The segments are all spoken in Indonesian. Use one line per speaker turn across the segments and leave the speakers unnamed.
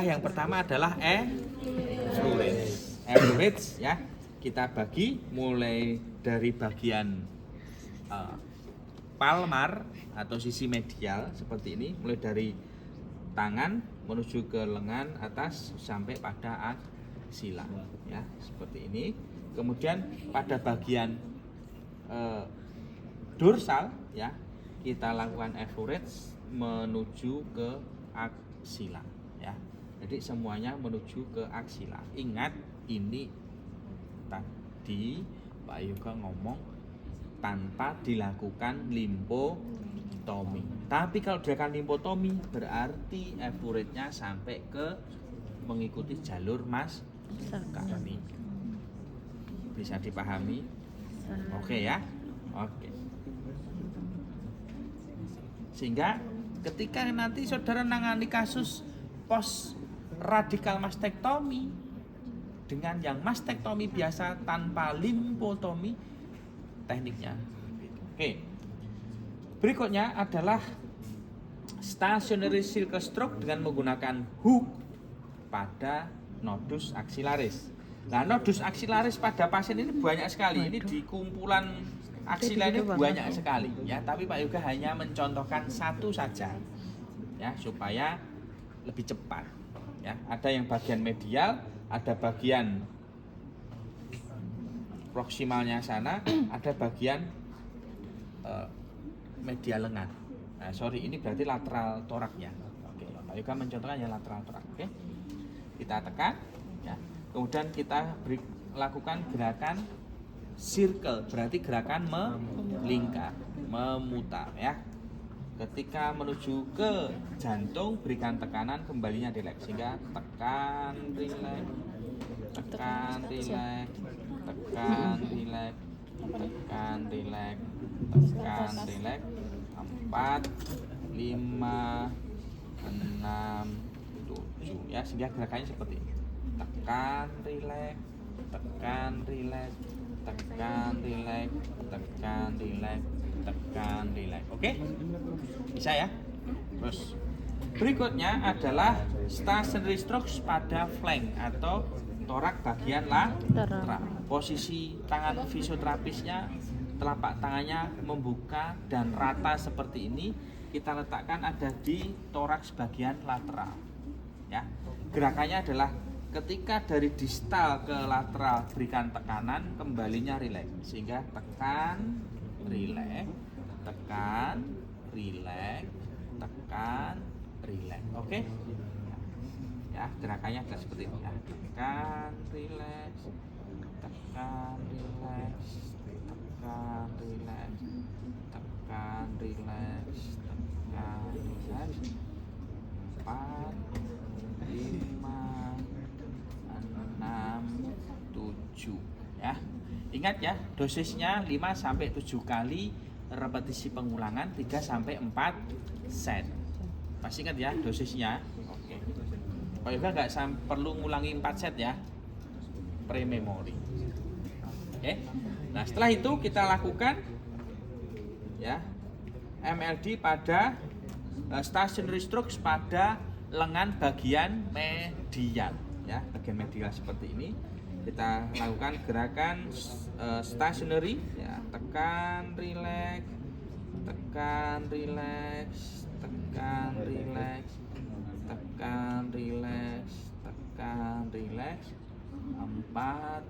Yang pertama adalah average. Average ya. Kita bagi mulai dari bagian palmar atau sisi medial seperti ini, mulai dari tangan menuju ke lengan atas sampai pada aksila ya, seperti ini. Kemudian pada bagian dorsal ya, kita lakukan average menuju ke aksila ya. Jadi semuanya menuju ke aksila. Ingat ini tadi Pak Yoga ngomong tanpa dilakukan limfotomi. Tapi kalau dilakukan limfotomi berarti average-nya sampai ke mengikuti jalur mas kami. Bisa dipahami? Oke ya. Oke. Sehingga ketika nanti saudara nangani kasus post radikal mastektomi dengan yang mastektomi biasa tanpa limfotomi, tekniknya. Oke. Berikutnya adalah stationary circle stroke dengan menggunakan hook pada nodus aksilaris. Nah, nodus aksilaris pada pasien ini banyak sekali. Ini di kumpulan aksila ini banyak sekali ya, tapi Pak Yoga hanya mencontohkan satu saja ya supaya lebih cepat ya. Ada yang bagian medial, ada bagian proksimalnya sana, ada bagian medial lengan. Nah, sorry, ini berarti lateral toraknya. Oke, Pak Yoga mencontohkan yang lateral torak. Oke, kita tekan ya. Kemudian kita lakukan gerakan circle, berarti gerakan melingkar, memutar ya. Ketika menuju ke jantung berikan tekanan, kembalinya rileks, sehingga tekan rileks, tekan rileks, tekan rileks, tekan rileks, tekan rileks. 4, 5, 6, 7 ya, sehingga gerakannya seperti ini. Tekan rileks, tekan rileks, tekan rileks, tekan rileks, tekan rileks. Oke? Bisa ya? Terus berikutnya adalah stationary stroke pada flank atau torak bagian lateral. Posisi tangan fisioterapisnya, telapak tangannya membuka dan rata seperti ini. Kita letakkan ada di toraks bagian lateral. Ya. Gerakannya adalah ketika dari distal ke lateral berikan tekanan, kembalinya rileks, sehingga tekan, rileks, tekan, rileks, tekan, rileks. Oke? Ya, gerakannya adalah seperti ini ya. Tekan, rileks, tekan, rileks, tekan, rileks, tekan, rileks, tekan, rileks. 4, 5, 6, 7 ya. Ingat ya, dosisnya 5 sampai 7 kali repetisi pengulangan 3 sampai 4 set. Masih ingat ya dosisnya? Oke. Pak Yoga nggak perlu ngulangi 4 set ya. Pre-memory. Oke. Nah, setelah itu kita lakukan ya MLD pada stationary stroke pada lengan bagian medial ya, bagian medial seperti ini. Kita lakukan gerakan stationary ya, tekan, rileks, tekan, rileks, tekan, rileks, tekan, rileks, tekan, rileks. 4,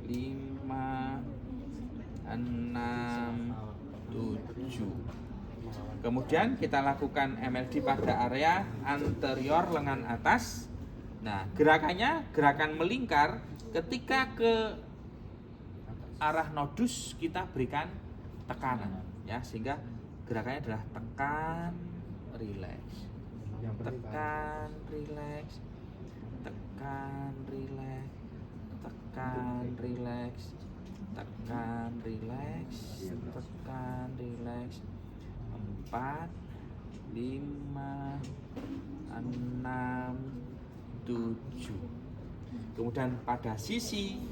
5, 6, 7. Kemudian kita lakukan MLD pada area anterior lengan atas. Nah, gerakannya gerakan melingkar. Ketika ke arah nodus kita berikan tekanan ya, sehingga gerakannya adalah tekan, rileks, tekan, rileks, tekan, rileks, tekan, rileks, tekan, rileks, tekan, rileks. 4, 5, 6, 7. Kemudian pada sisi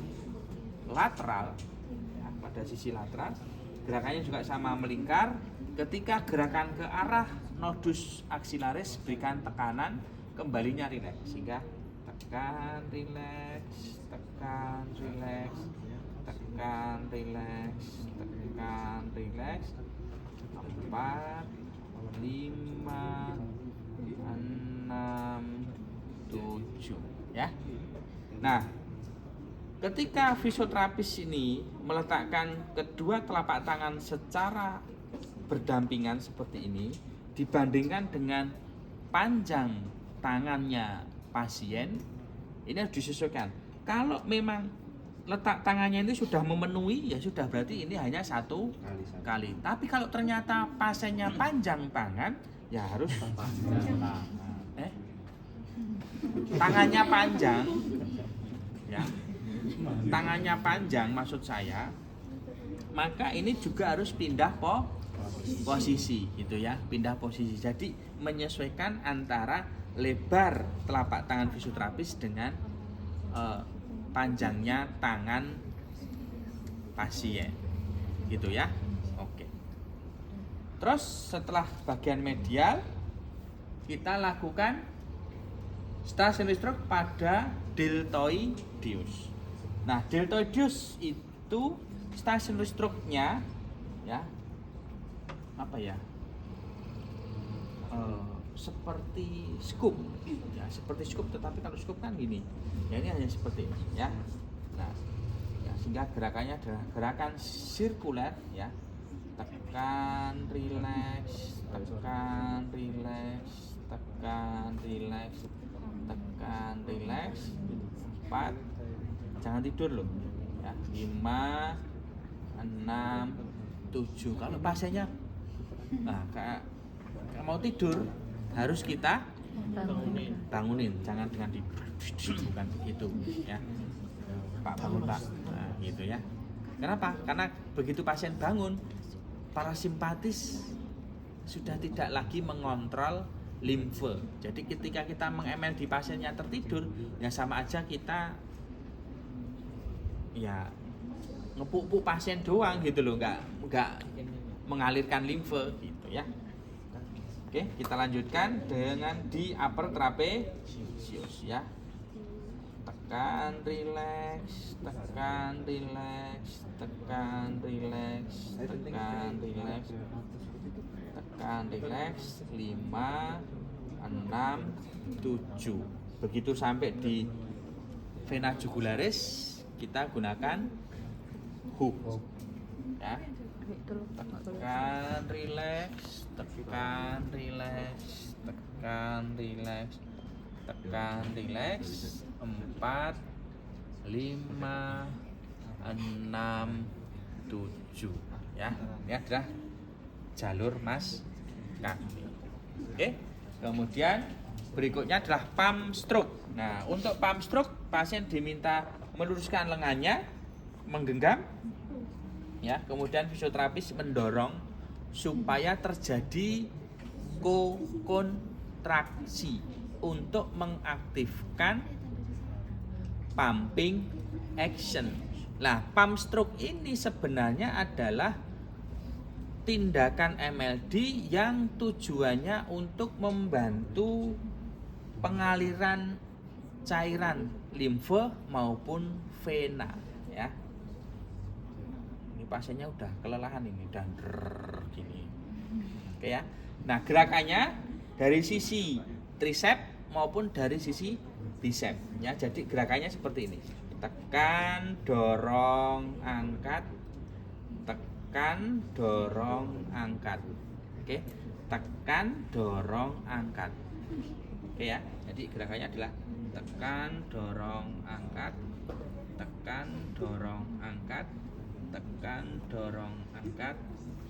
lateral ya, pada sisi lateral gerakannya juga sama melingkar. Ketika gerakan ke arah nodus aksilaris berikan tekanan, kembalinya rileks, sehingga tekan rileks, tekan rileks, tekan rileks, tekan rileks, 4, 5, 6, 7 ya. Nah, ketika fisioterapis ini meletakkan kedua telapak tangan secara berdampingan seperti ini, dibandingkan dengan panjang tangannya pasien, ini harus disesuaikan. Kalau memang letak tangannya ini sudah memenuhi, ya sudah, berarti ini hanya satu kali. Tapi kalau ternyata pasiennya panjang tangan, ya harus tangannya panjang, ya, tangannya panjang maksud saya, maka ini juga harus pindah posisi gitu ya, pindah posisi. Jadi menyesuaikan antara lebar telapak tangan fisioterapis dengan panjangnya tangan pasien gitu ya. Oke. Terus setelah bagian medial, kita lakukan stationary stroke pada deltoideus. Nah, deltoideus itu stationary stroke-nya ya apa ya? Seperti scoop ya, seperti scoop, tetapi kalau scoop kan gini. Ya, ini hanya seperti ini ya. Nah, ya, sehingga gerakannya adalah gerakan sirkuler ya. Tekan, rileks, tekan, rileks, tekan, rileks, tekan, rileks. 4, jangan tidur loh ya. 5, 6, 7. Kalau pasiennya kayak mau tidur, harus kita bangunin, jangan dengan bukan begitu ya. Pak, bangun Pak. Nah, gitu ya. Kenapa? Karena begitu pasien bangun, parasimpatis sudah tidak lagi mengontrol limfe. Jadi ketika kita meng-ML di pasiennya tertidur, ya sama aja kita ya ngepuk-puk pasien doang gitu loh, nggak mengalirkan limfe gitu ya. Oke, kita lanjutkan dengan di upper trapezius ya. Tekan, rileks, tekan, rileks, tekan, rileks, tekan, rileks, tekan, rileks. 5, 6, 7. Begitu sampai di vena jugularis, kita gunakan hook ya. Tekan, rileks, tekan, rileks, tekan, rileks, tekan, rileks. 4, 5, 6, 7 ya. Ini adalah jalur mas kaki. Oke. Kemudian berikutnya adalah palm stroke. Nah, untuk palm stroke, pasien diminta meluruskan lengannya, menggenggam ya, kemudian fisioterapis mendorong supaya terjadi kontraksi untuk mengaktifkan pumping action. Nah, palm stroke ini sebenarnya adalah tindakan MLD yang tujuannya untuk membantu pengaliran cairan limfe maupun vena ya. Pasiennya udah kelelahan ini, udah gini. Oke ya. Nah, gerakannya dari sisi tricep maupun dari sisi bicep ya. Jadi gerakannya seperti ini. Tekan, dorong, angkat. Tekan, dorong, angkat. Oke. Tekan, dorong, angkat. Oke ya. Jadi gerakannya adalah tekan, dorong, angkat. Tekan, dorong, angkat. Tekan, dorong, angkat.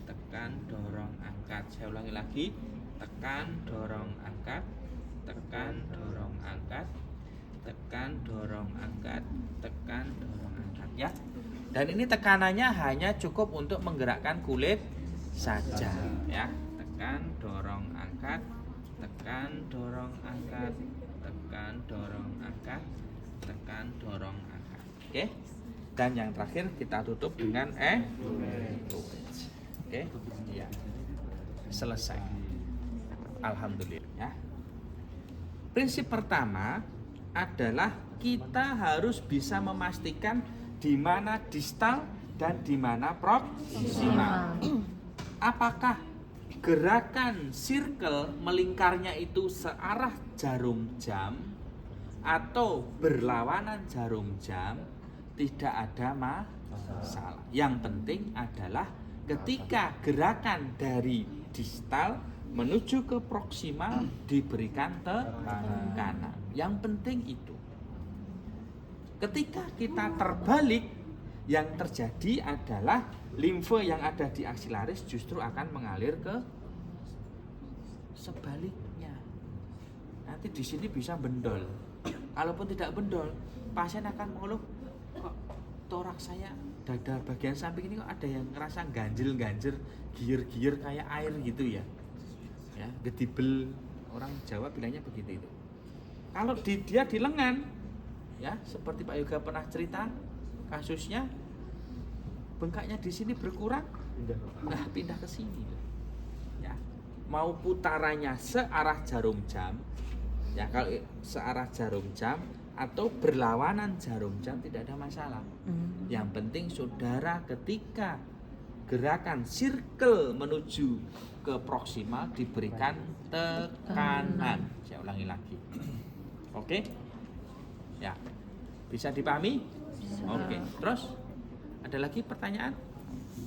Tekan, dorong, angkat. Saya ulangi lagi. Tekan, dorong, angkat. Tekan, dorong, angkat. Tekan, dorong, angkat. Tekan, dorong, angkat ya. Dan ini tekanannya hanya cukup untuk menggerakkan kulit saja ya. Tekan, dorong, angkat. Tekan, dorong, angkat. Tekan, dorong, angkat. Tekan, dorong, angkat. Oke. Dan yang terakhir kita tutup dengan Oke, ya. Selesai. Alhamdulillah ya. prinsip pertama adalah kita harus bisa memastikan di mana distal dan di mana proksimal. Apakah gerakan circle melingkarnya itu searah jarum jam atau berlawanan jarum jam, tidak ada masalah. Yang penting adalah ketika gerakan dari distal menuju ke proksimal diberikan tekanan. Yang penting itu. Ketika kita terbalik, yang terjadi adalah limfe yang ada di aksilaris justru akan mengalir ke sebaliknya. Nanti di sini bisa bendol. Kalaupun tidak bendol, pasien akan mengeluh, kok toraks saya, dada bagian samping ini kok ada yang ngerasa ganjil-ganjil, gier-gier kayak air gitu ya. Ya, gedibel, orang Jawa bilangnya begitu itu. Kalau dia di lengan, ya seperti Pak Yoga pernah cerita kasusnya, bengkaknya di sini berkurang, nah pindah ke sini. Ya, mau putarannya searah jarum jam, ya kalau searah jarum jam atau berlawanan jarum jam tidak ada masalah. Yang penting saudara ketika gerakan circle menuju ke proksimal diberikan tekanan. Saya ulangi lagi. Oke? Ya. Bisa dipahami? Oke. Terus ada lagi pertanyaan?